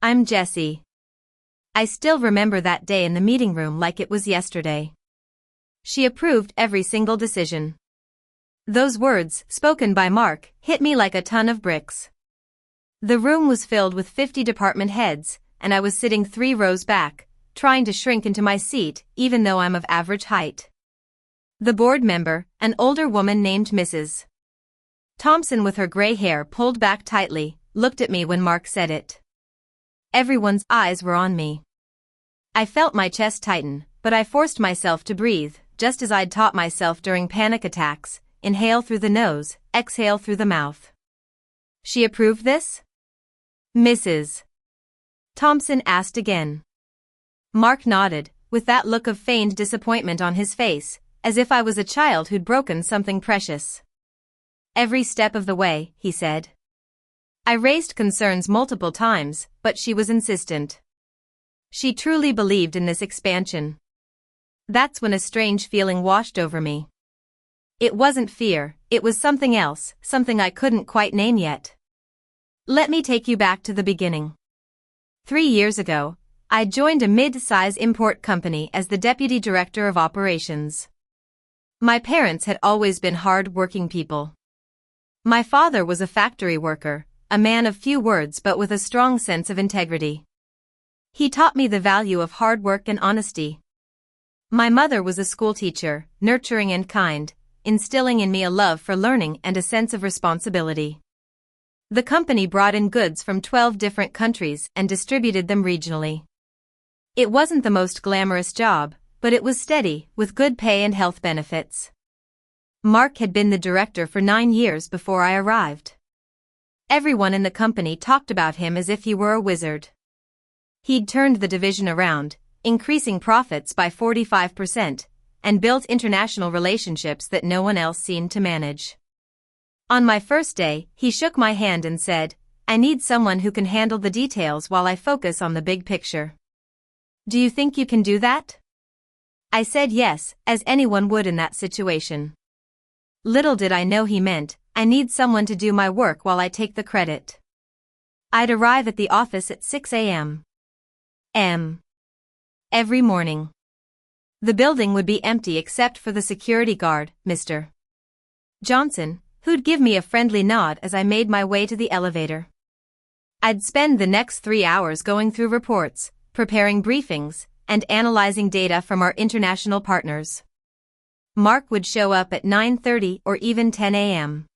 I'm Jessie. I still remember that day in the meeting room like it was yesterday. She approved every single decision. Those words, spoken by Mark, hit me like a ton of bricks. The room was filled with 50 department heads, and I was sitting 3 rows back, trying to shrink into my seat even though I'm of average height. The board member, an older woman named Mrs. Thompson with her gray hair pulled back tightly, looked at me when Mark said it. Everyone's eyes were on me. I felt my chest tighten, but I forced myself to breathe, just as I'd taught myself during panic attacks. Inhale through the nose, exhale through the mouth. She approved this? Mrs. Thompson asked again. Mark nodded, with that look of feigned disappointment on his face, as if I was a child who'd broken something precious. Every step of the way, he said. I raised concerns multiple times, but she was insistent. She truly believed in this expansion. That's when a strange feeling washed over me. It wasn't fear, it was something else, something I couldn't quite name yet. Let me take you back to the beginning. 3 years ago, I joined a mid-size import company as the deputy director of operations. My parents had always been hard-working people. My father was a factory worker, a man of few words but with a strong sense of integrity. He taught me the value of hard work and honesty. My mother was a schoolteacher, nurturing and kind, instilling in me a love for learning and a sense of responsibility. The company brought in goods from 12 different countries and distributed them regionally. It wasn't the most glamorous job, but it was steady, with good pay and health benefits. Mark had been the director for 9 years before I arrived. Everyone in the company talked about him as if he were a wizard. He'd turned the division around, increasing profits by 45%, and built international relationships that no one else seemed to manage. On my first day, he shook my hand and said, "I need someone who can handle the details while I focus on the big picture. Do you think you can do that?" I said yes, as anyone would in that situation. Little did I know he meant, I need someone to do my work while I take the credit. I'd arrive at the office at 6 a.m. Every morning. The building would be empty except for the security guard, Mr. Johnson, who'd give me a friendly nod as I made my way to the elevator. I'd spend the next 3 hours going through reports, preparing briefings, and analyzing data from our international partners. Mark would show up at 9:30 or even 10 a.m.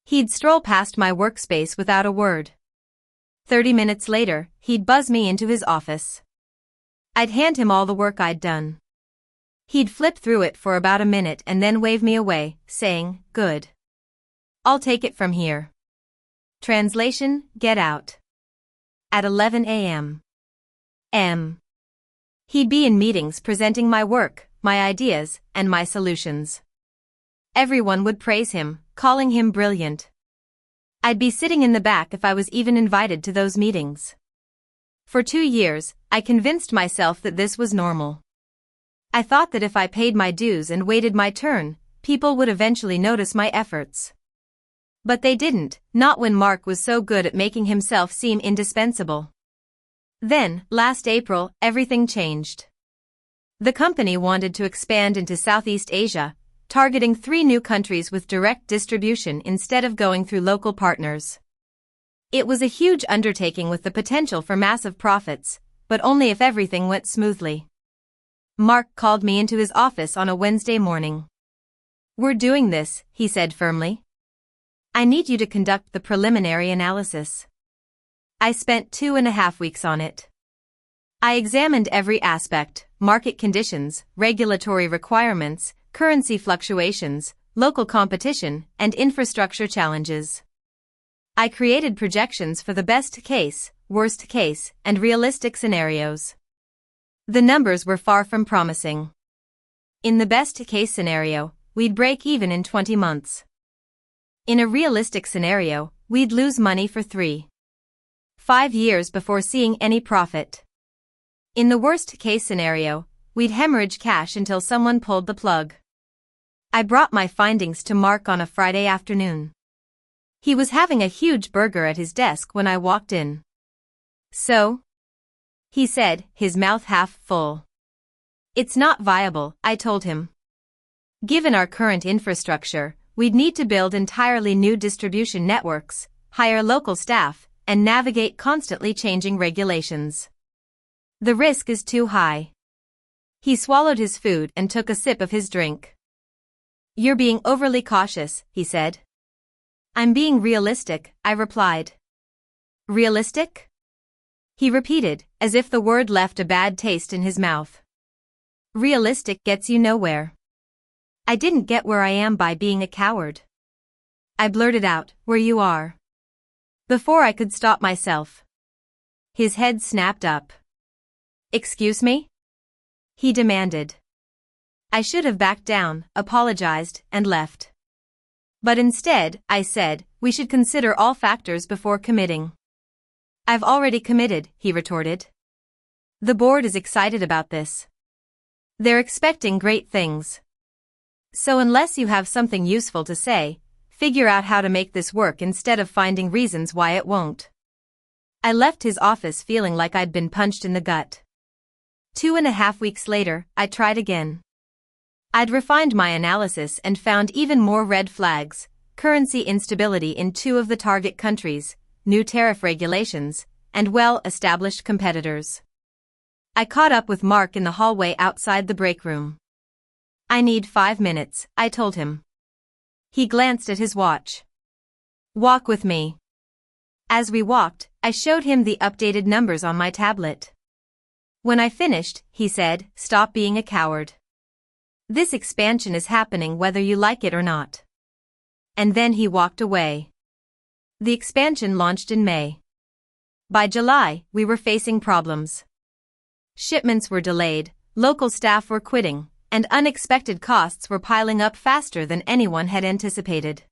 He'd stroll past my workspace without a word. 30 minutes later, he'd buzz me into his office. I'd hand him all the work I'd done. He'd flip through it for about a minute and then wave me away, saying, "Good. I'll take it from here." Translation, get out. At 11 a.m. He'd be in meetings presenting my work, my ideas, and my solutions. Everyone would praise him, calling him brilliant. I'd be sitting in the back if I was even invited to those meetings. For 2 years, I convinced myself that this was normal. I thought that if I paid my dues and waited my turn, people would eventually notice my efforts. But they didn't, not when Mark was so good at making himself seem indispensable. Then, last April, everything changed. The company wanted to expand into Southeast Asia, targeting 3 new countries with direct distribution instead of going through local partners. It was a huge undertaking with the potential for massive profits, but only if everything went smoothly. Mark called me into his office on a Wednesday morning. "We're doing this," he said firmly. "I need you to conduct the preliminary analysis." I spent 2.5 weeks on it. I examined every aspect: market conditions, regulatory requirements, currency fluctuations, local competition, and infrastructure challenges. I created projections for the best case, worst case, and realistic scenarios. The numbers were far from promising. In the best case scenario, we'd break even in 20 months. In a realistic scenario, we'd lose money for 3-5 years before seeing any profit. In the worst case scenario, we'd hemorrhage cash until someone pulled the plug. I brought my findings to Mark on a Friday afternoon. He was having a huge burger at his desk when I walked in. "So?" he said, his mouth half full. "It's not viable," I told him. "Given our current infrastructure, we'd need to build entirely new distribution networks, hire local staff, and navigate constantly changing regulations. The risk is too high." He swallowed his food and took a sip of his drink. "You're being overly cautious," he said. "I'm being realistic," I replied. "Realistic?" he repeated, as if the word left a bad taste in his mouth. "Realistic gets you nowhere. I didn't get where I am by being a coward." I blurted out, "Where you are," before I could stop myself. His head snapped up. "Excuse me?" he demanded. I should have backed down, apologized, and left. But instead, I said, "We should consider all factors before committing." "I've already committed," he retorted. "The board is excited about this. They're expecting great things. So unless you have something useful to say, figure out how to make this work instead of finding reasons why it won't." I left his office feeling like I'd been punched in the gut. 2.5 weeks later, I tried again. I'd refined my analysis and found even more red flags: currency instability in 2 of the target countries, new tariff regulations, and well-established competitors. I caught up with Mark in the hallway outside the break room. "I need 5 minutes," I told him. He glanced at his watch. "Walk with me." As we walked, I showed him the updated numbers on my tablet. When I finished, he said, "Stop being a coward. This expansion is happening whether you like it or not." And then he walked away. The expansion launched in May. By July, we were facing problems. Shipments were delayed, local staff were quitting, and unexpected costs were piling up faster than anyone had anticipated.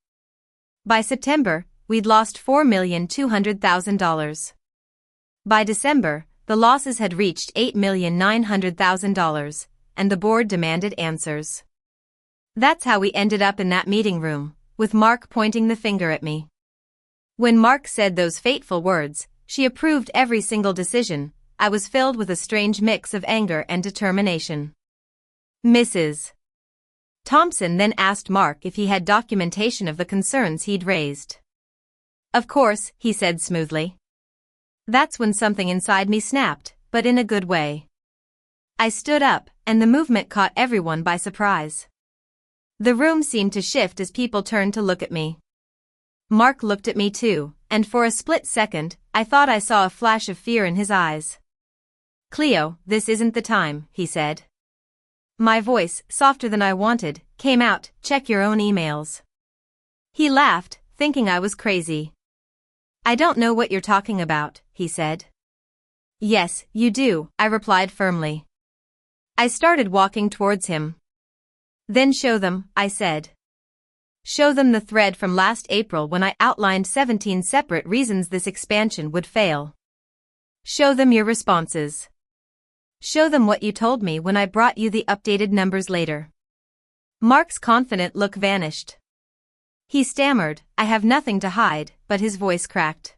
By September, we'd lost $4,200,000. By December, the losses had reached $8,900,000, and the board demanded answers. That's how we ended up in that meeting room, with Mark pointing the finger at me. When Mark said those fateful words, "She approved every single decision," I was filled with a strange mix of anger and determination. Mrs. Thompson then asked Mark if he had documentation of the concerns he'd raised. "Of course," he said smoothly. That's when something inside me snapped, but in a good way. I stood up, and the movement caught everyone by surprise. The room seemed to shift as people turned to look at me. Mark looked at me too, and for a split second, I thought I saw a flash of fear in his eyes. "Cleo, this isn't the time," he said. My voice, softer than I wanted, came out, "Check your own emails." He laughed, thinking I was crazy. "I don't know what you're talking about," he said. "Yes, you do," I replied firmly. I started walking towards him. "Then show them," I said. "Show them the thread from last April when I outlined 17 separate reasons this expansion would fail. Show them your responses. Show them what you told me when I brought you the updated numbers later." Mark's confident look vanished. He stammered, "I have nothing to hide," but his voice cracked.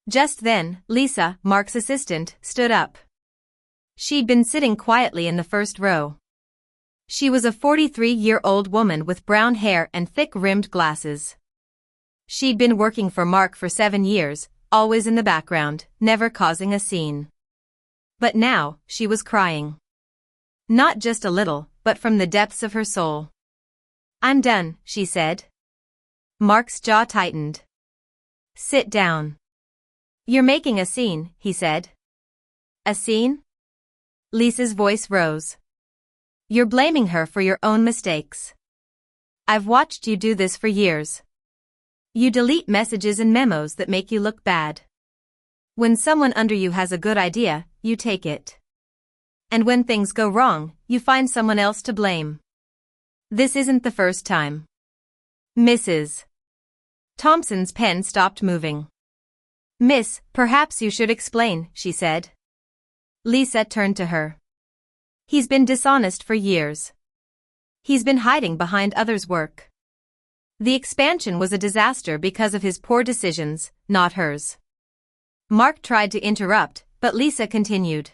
Just then, Lisa, Mark's assistant, stood up. She'd been sitting quietly in the first row. She was a 43-year-old woman with brown hair and thick-rimmed glasses. She'd been working for Mark for 7 years, always in the background, never causing a scene. But now, she was crying. Not just a little, but from the depths of her soul. "I'm done," she said. Mark's jaw tightened. "Sit down." "You're making a scene," he said. "A scene?" Lisa's voice rose. "You're blaming her for your own mistakes. I've watched you do this for years. You delete messages and memos that make you look bad. When someone under you has a good idea, you take it. And when things go wrong, you find someone else to blame. This isn't the first time." Mrs. Thompson's pen stopped moving. "Miss, perhaps you should explain," she said. Lisa turned to her. "He's been dishonest for years. He's been hiding behind others' work. The expansion was a disaster because of his poor decisions, not hers. Mark tried to interrupt, but Lisa continued.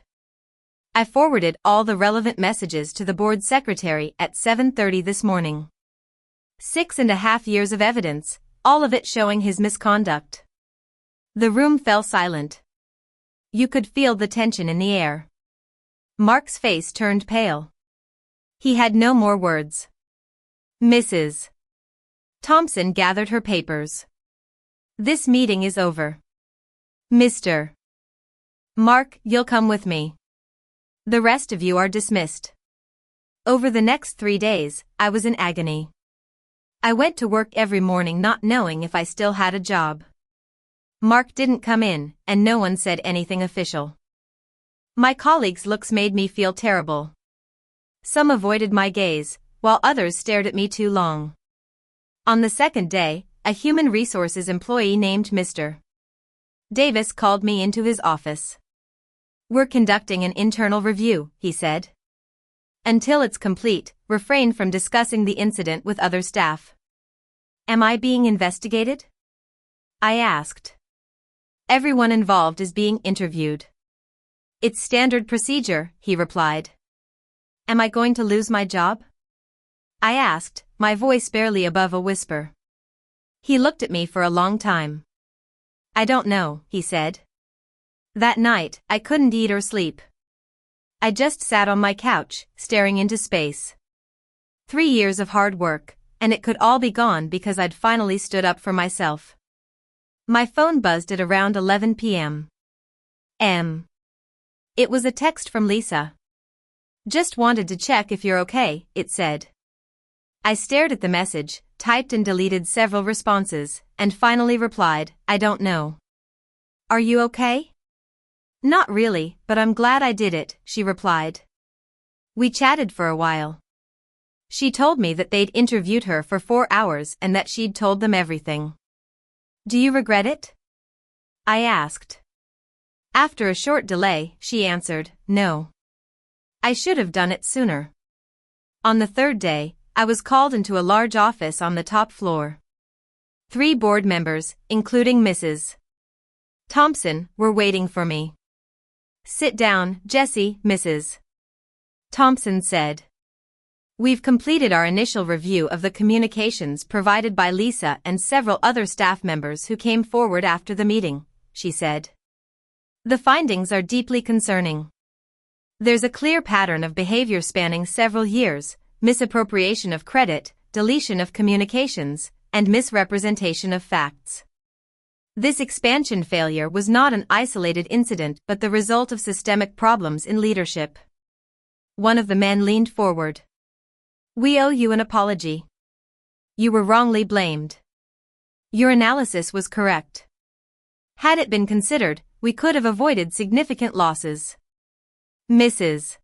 I forwarded all the relevant messages to the board secretary at 7:30 this morning. 6.5 years of evidence, all of it showing his misconduct. The room fell silent. You could feel the tension in the air. Mark's face turned pale. He had no more words. Mrs. Thompson gathered her papers. This meeting is over. Mr. Mark, you'll come with me. The rest of you are dismissed. Over the next 3 days, I was in agony. I went to work every morning not knowing if I still had a job. Mark didn't come in, and no one said anything official. My colleagues' looks made me feel terrible. Some avoided my gaze, while others stared at me too long. On the second day, a human resources employee named Mr. Davis called me into his office. We're conducting an internal review, he said. Until it's complete, refrain from discussing the incident with other staff. Am I being investigated? I asked. Everyone involved is being interviewed. It's standard procedure, he replied. Am I going to lose my job? I asked, my voice barely above a whisper. He looked at me for a long time. I don't know, he said. That night, I couldn't eat or sleep. I just sat on my couch, staring into space. 3 years of hard work, and it could all be gone because I'd finally stood up for myself. My phone buzzed at around 11 p.m. It was a text from Lisa. Just wanted to check if you're okay, it said. I stared at the message, typed and deleted several responses, and finally replied, I don't know. Are you okay? Not really, but I'm glad I did it, she replied. We chatted for a while. She told me that they'd interviewed her for 4 hours and that she'd told them everything. Do you regret it? I asked. After a short delay, she answered, no. I should have done it sooner. On the third day, I was called into a large office on the top floor. 3 board members, including Mrs. Thompson, were waiting for me. Sit down, Jessie, Mrs. Thompson said. We've completed our initial review of the communications provided by Lisa and several other staff members who came forward after the meeting, she said. The findings are deeply concerning. There's a clear pattern of behavior spanning several years, misappropriation of credit, deletion of communications, and misrepresentation of facts. This expansion failure was not an isolated incident but the result of systemic problems in leadership. One of the men leaned forward. We owe you an apology. You were wrongly blamed. Your analysis was correct. Had it been considered, we could have avoided significant losses. Mrs.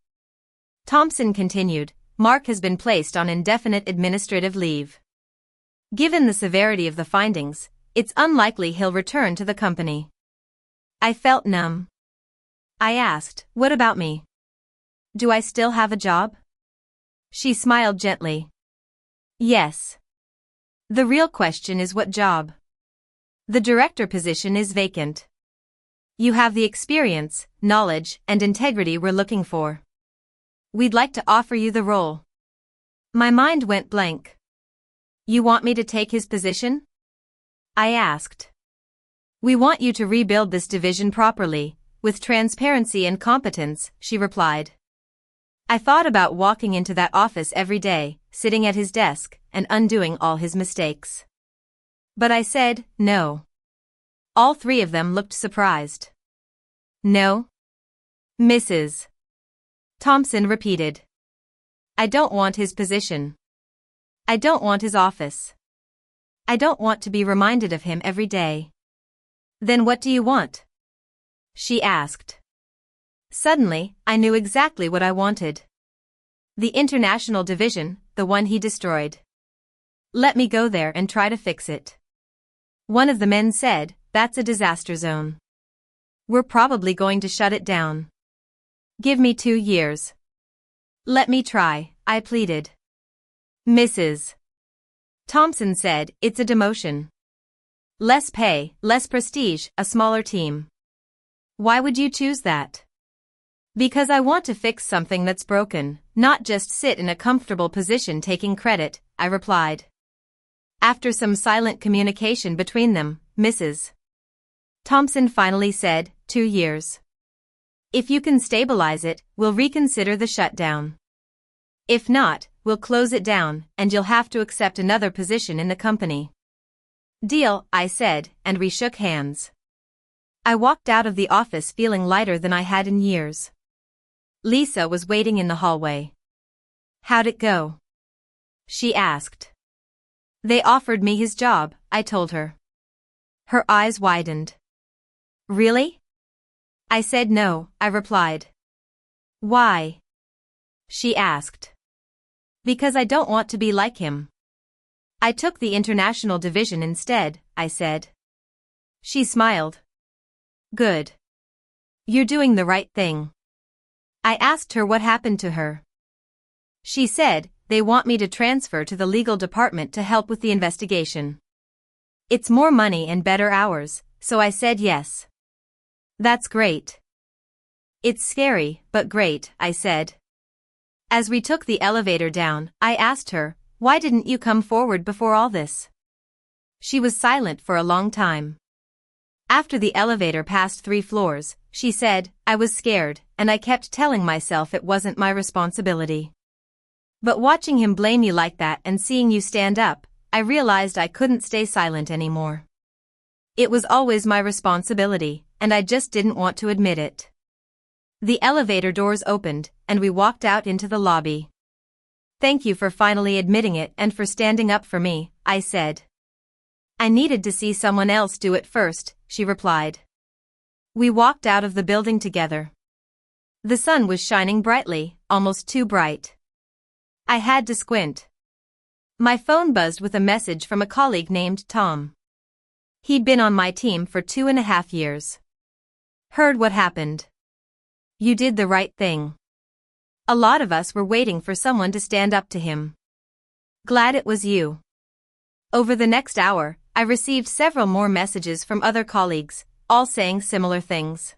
Thompson continued, Mark has been placed on indefinite administrative leave. Given the severity of the findings, it's unlikely he'll return to the company. I felt numb. I asked, what about me? Do I still have a job? She smiled gently. Yes. The real question is what job? The director position is vacant. You have the experience, knowledge, and integrity we're looking for. We'd like to offer you the role. My mind went blank. You want me to take his position? I asked. We want you to rebuild this division properly, with transparency and competence, she replied. I thought about walking into that office every day, sitting at his desk, and undoing all his mistakes. But I said, no. All 3 of them looked surprised. No? Mrs. Thompson repeated. I don't want his position. I don't want his office. I don't want to be reminded of him every day. Then what do you want? She asked. Suddenly, I knew exactly what I wanted. The international division, the one he destroyed. Let me go there and try to fix it. One of the men said, that's a disaster zone. We're probably going to shut it down. Give me 2 years. Let me try, I pleaded. Mrs. Thompson said, "It's a demotion. Less pay, less prestige, a smaller team." "Why would you choose that?" "Because I want to fix something that's broken, not just sit in a comfortable position taking credit," I replied. After some silent communication between them, Mrs. Thompson finally said, 2 years. "If you can stabilize it, we'll reconsider the shutdown. If not, we'll close it down, and you'll have to accept another position in the company." "Deal," I said, and we shook hands. I walked out of the office feeling lighter than I had in years. Lisa was waiting in the hallway. "How'd it go?" she asked. "They offered me his job," I told her. Her eyes widened. "Really?" I said no, I replied. "Why?" she asked. "Because I don't want to be like him. I took the international division instead," I said. She smiled. "Good. You're doing the right thing." I asked her what happened to her. She said, "They want me to transfer to the legal department to help with the investigation. It's more money and better hours," so I said yes. "That's great." "It's scary, but great," I said. As we took the elevator down, I asked her, "Why didn't you come forward before all this?" She was silent for a long time. After the elevator passed 3 floors, she said, "I was scared, and I kept telling myself it wasn't my responsibility. But watching him blame you like that and seeing you stand up, I realized I couldn't stay silent anymore. It was always my responsibility, and I just didn't want to admit it." The elevator doors opened, and we walked out into the lobby. "Thank you for finally admitting it and for standing up for me," I said. "I needed to see someone else do it first," she replied. We walked out of the building together. The sun was shining brightly, almost too bright. I had to squint. My phone buzzed with a message from a colleague named Tom. He'd been on my team for 2.5 years. "Heard what happened. You did the right thing. A lot of us were waiting for someone to stand up to him. Glad it was you." Over the next hour, I received several more messages from other colleagues, all saying similar things.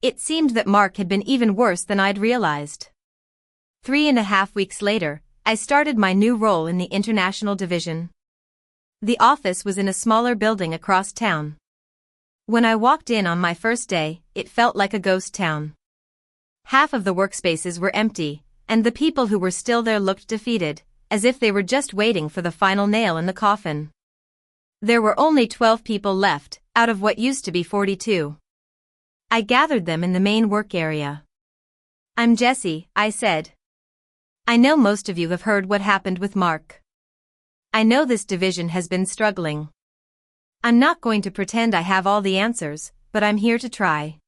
It seemed that Mark had been even worse than I'd realized. 3.5 weeks later, I started my new role in the international division. The office was in a smaller building across town. When I walked in on my first day, it felt like a ghost town. Half of the workspaces were empty, and the people who were still there looked defeated, as if they were just waiting for the final nail in the coffin. There were only 12 people left, out of what used to be 42. I gathered them in the main work area. "I'm Jessie," I said. "I know most of you have heard what happened with Mark. I know this division has been struggling. I'm not going to pretend I have all the answers, but I'm here to try.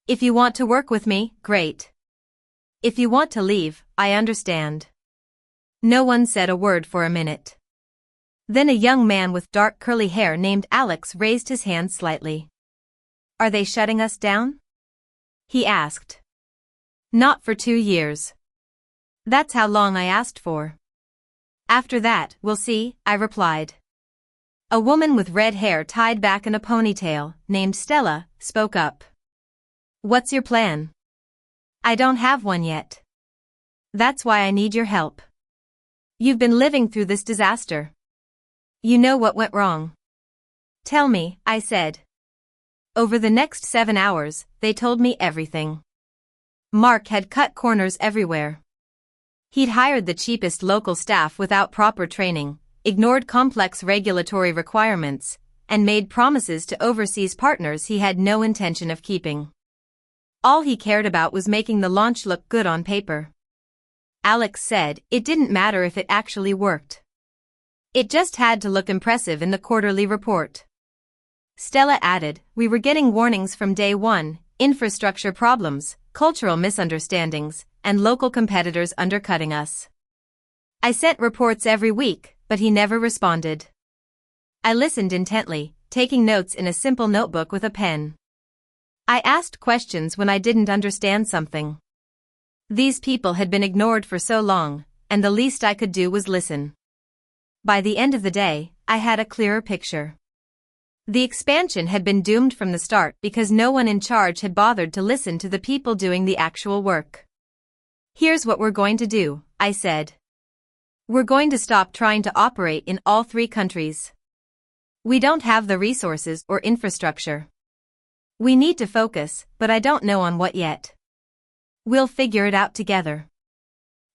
If you want to work with me, great. If you want to leave, I understand." No one said a word for a minute. Then a young man with dark curly hair named Alex raised his hand slightly. "Are they shutting us down?" he asked. "Not for 2 years. That's how long I asked for. After that, we'll see," I replied. A woman with red hair tied back in a ponytail, named Stella, spoke up. "What's your plan?" "I don't have one yet. That's why I need your help. You've been living through this disaster. You know what went wrong." "Tell me," I said. Over the next 7 hours, they told me everything. Mark had cut corners everywhere. He'd hired the cheapest local staff without proper training, ignored complex regulatory requirements, and made promises to overseas partners he had no intention of keeping. All he cared about was making the launch look good on paper. Alex said it didn't matter if it actually worked. It just had to look impressive in the quarterly report. Stella added, "We were getting warnings from day one: infrastructure problems, cultural misunderstandings, and local competitors undercutting us." I sent reports every week, but he never responded. I listened intently, taking notes in a simple notebook with a pen. I asked questions when I didn't understand something. These people had been ignored for so long, and the least I could do was listen. By the end of the day, I had a clearer picture. The expansion had been doomed from the start because no one in charge had bothered to listen to the people doing the actual work. Here's what we're going to do, I said. We're going to stop trying to operate in all 3 countries. We don't have the resources or infrastructure. We need to focus, but I don't know on what yet. We'll figure it out together.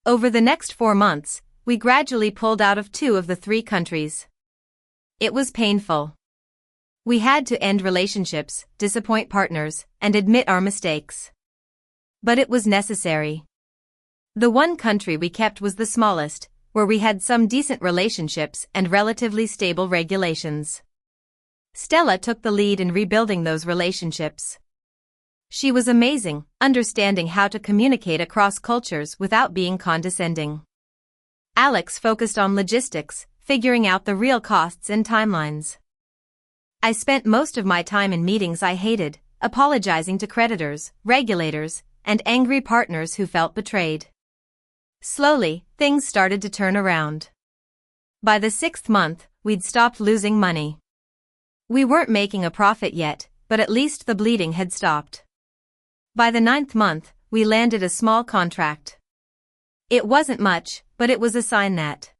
Over the next 4 months, we gradually pulled out of 2 of the 3 countries. It was painful. We had to end relationships, disappoint partners, and admit our mistakes. But it was necessary. The one country we kept was the smallest, where we had some decent relationships and relatively stable regulations. Stella took the lead in rebuilding those relationships. She was amazing, understanding how to communicate across cultures without being condescending. Alex focused on logistics, figuring out the real costs and timelines. I spent most of my time in meetings I hated, apologizing to creditors, regulators, and angry partners who felt betrayed. Slowly, things started to turn around. By the 6th month, we'd stopped losing money. We weren't making a profit yet, but at least the bleeding had stopped. By the 9th month, we landed a small contract. It wasn't much, but it was a sign that